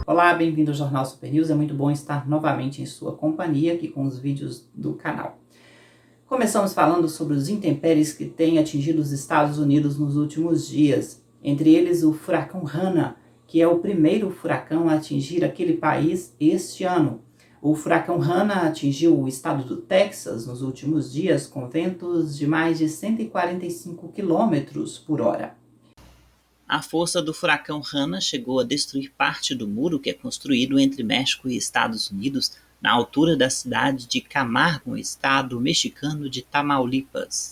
Olá, bem-vindo ao Jornal Super News. É muito bom estar novamente em sua companhia aqui com os vídeos do canal. Começamos falando sobre os intempéries que têm atingido os Estados Unidos nos últimos dias. Entre eles o furacão Hanna, que é o primeiro furacão a atingir aquele país este ano. O furacão Hanna atingiu o estado do Texas nos últimos dias com ventos de mais de 145 km por hora. A força do furacão Hanna chegou a destruir parte do muro que é construído entre México e Estados Unidos, na altura da cidade de Camargo, no estado mexicano de Tamaulipas.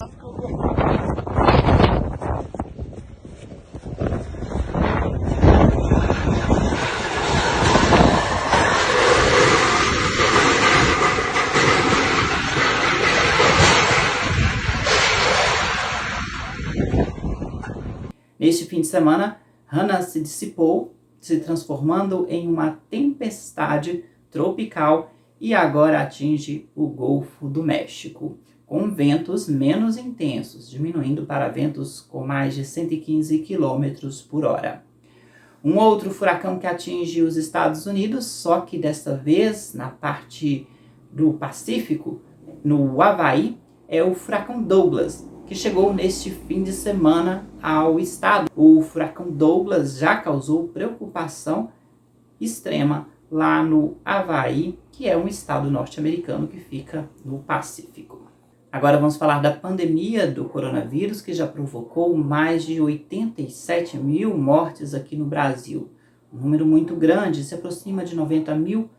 Neste fim de semana, Hanna se dissipou, se transformando em uma tempestade tropical e agora atinge o Golfo do México, com ventos menos intensos, diminuindo para ventos com mais de 115 km por hora. Um outro furacão que atinge os Estados Unidos, só que desta vez na parte do Pacífico, no Havaí, é o furacão Douglas, que chegou neste fim de semana ao estado. O furacão Douglas já causou preocupação extrema lá no Havaí, que é um estado norte-americano que fica no Pacífico. Agora vamos falar da pandemia do coronavírus, que já provocou mais de 87 mil mortes aqui no Brasil. Um número muito grande, se aproxima de 90 mil,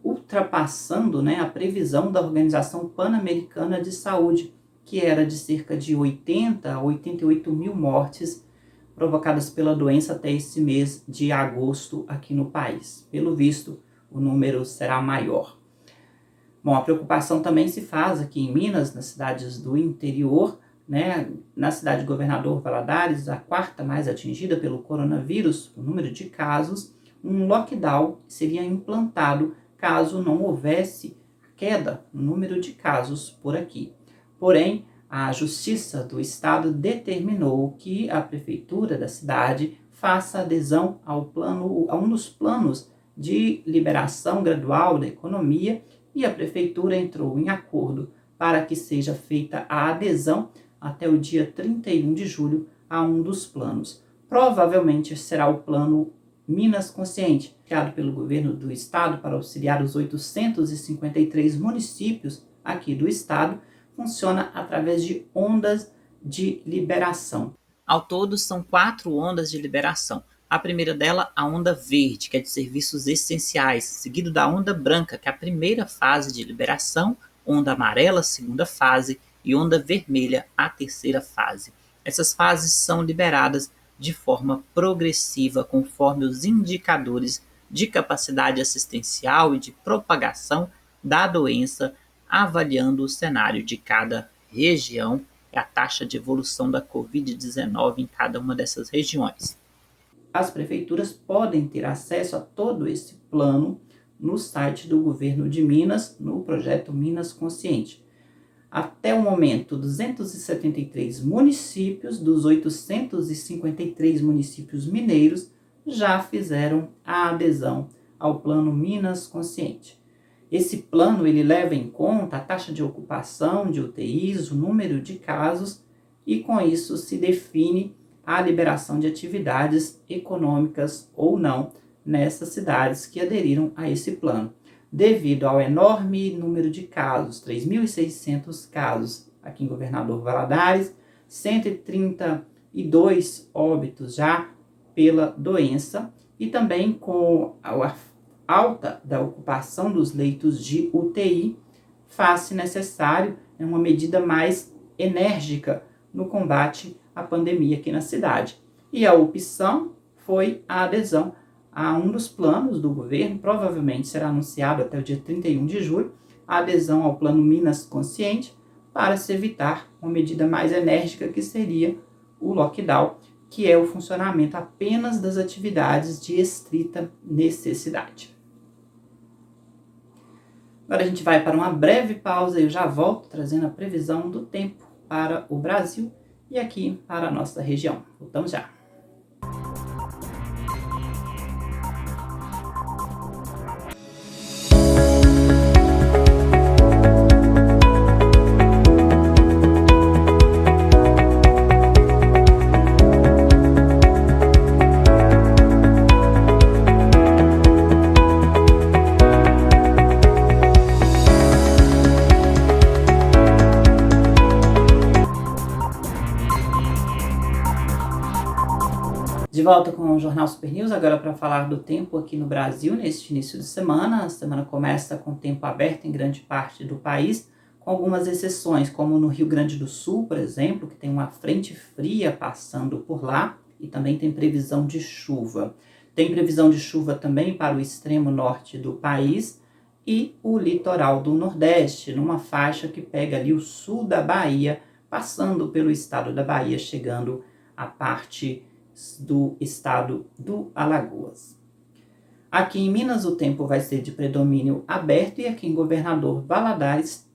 ultrapassando a previsão da Organização Pan-Americana de Saúde, que era de cerca de 80 a 88 mil mortes provocadas pela doença até esse mês de agosto aqui no país. Pelo visto, o número será maior. Bom, a preocupação também se faz aqui em Minas, nas cidades do interior, na cidade de Governador Valadares, a quarta mais atingida pelo coronavírus, o número de casos, um lockdown seria implantado caso não houvesse queda no número de casos por aqui. Porém, a Justiça do Estado determinou que a Prefeitura da cidade faça adesão a um dos planos de liberação gradual da economia e a Prefeitura entrou em acordo para que seja feita a adesão até o dia 31 de julho a um dos planos. Provavelmente será o plano Minas Consciente, criado pelo governo do estado para auxiliar os 853 municípios aqui do estado. Funciona através de ondas de liberação. Ao todo, são 4 ondas de liberação. A primeira dela, a onda verde, que é de serviços essenciais, seguido da onda branca, que é a primeira fase de liberação, onda amarela, a segunda fase, e onda vermelha, a terceira fase. Essas fases são liberadas de forma progressiva, conforme os indicadores de capacidade assistencial e de propagação da doença, avaliando o cenário de cada região e a taxa de evolução da Covid-19 em cada uma dessas regiões. As prefeituras podem ter acesso a todo esse plano no site do governo de Minas, no projeto Minas Consciente. Até o momento, 273 municípios dos 853 municípios mineiros já fizeram a adesão ao plano Minas Consciente. Esse plano ele leva em conta a taxa de ocupação de UTIs, o número de casos, e com isso se define a liberação de atividades econômicas ou não nessas cidades que aderiram a esse plano. Devido ao enorme número de casos, 3.600 casos aqui em Governador Valadares, 132 óbitos já pela doença, e também com a alta da ocupação dos leitos de UTI, faz-se necessário uma medida mais enérgica no combate à pandemia aqui na cidade. E a opção foi a adesão a um dos planos do governo, provavelmente será anunciado até o dia 31 de julho, a adesão ao plano Minas Consciente, para se evitar uma medida mais enérgica, que seria o lockdown, que é o funcionamento apenas das atividades de estrita necessidade. Agora a gente vai para uma breve pausa e eu já volto trazendo a previsão do tempo para o Brasil e aqui para a nossa região. Voltamos já. De volta com o Jornal Super News, agora para falar do tempo aqui no Brasil neste início de semana. A semana começa com tempo aberto em grande parte do país, com algumas exceções, como no Rio Grande do Sul, por exemplo, que tem uma frente fria passando por lá e também tem previsão de chuva. Tem previsão de chuva também para o extremo norte do país e o litoral do Nordeste, numa faixa que pega ali o sul da Bahia, passando pelo estado da Bahia, chegando à parte do estado do Alagoas. Aqui em Minas o tempo vai ser de predomínio aberto e aqui em Governador Valadares,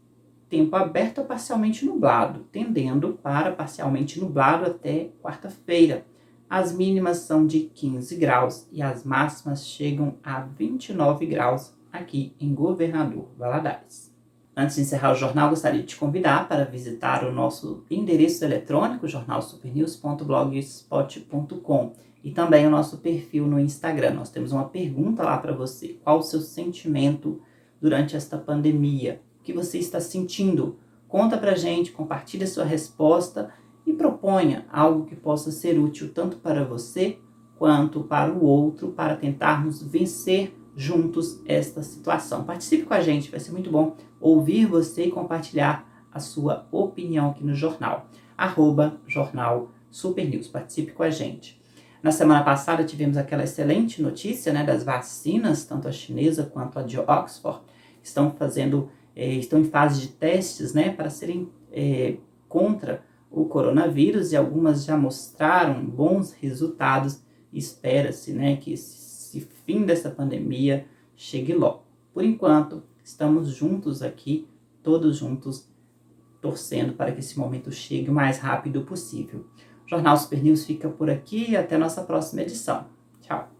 tempo aberto a parcialmente nublado, tendendo para parcialmente nublado até quarta-feira. As mínimas são de 15 graus e as máximas chegam a 29 graus aqui em Governador Valadares. Antes de encerrar o jornal, gostaria de te convidar para visitar o nosso endereço eletrônico, jornalsupernews.blogspot.com, e também o nosso perfil no Instagram. Nós temos uma pergunta lá para você. Qual o seu sentimento durante esta pandemia? O que você está sentindo? Conta pra gente, compartilhe a sua resposta e proponha algo que possa ser útil tanto para você quanto para o outro, para tentarmos vencer juntos esta situação. Participe com a gente, vai ser muito bom ouvir você e compartilhar a sua opinião aqui no jornal. @Jornal Super News. Participe com a gente. Na semana passada tivemos aquela excelente notícia, das vacinas, tanto a chinesa quanto a de Oxford, estão em fase de testes, para serem contra o coronavírus, e algumas já mostraram bons resultados. Espera-se, que esse fim dessa pandemia chegue logo. Por enquanto, estamos juntos aqui, todos juntos, torcendo para que esse momento chegue o mais rápido possível. O Jornal Super News fica por aqui e até nossa próxima edição. Tchau!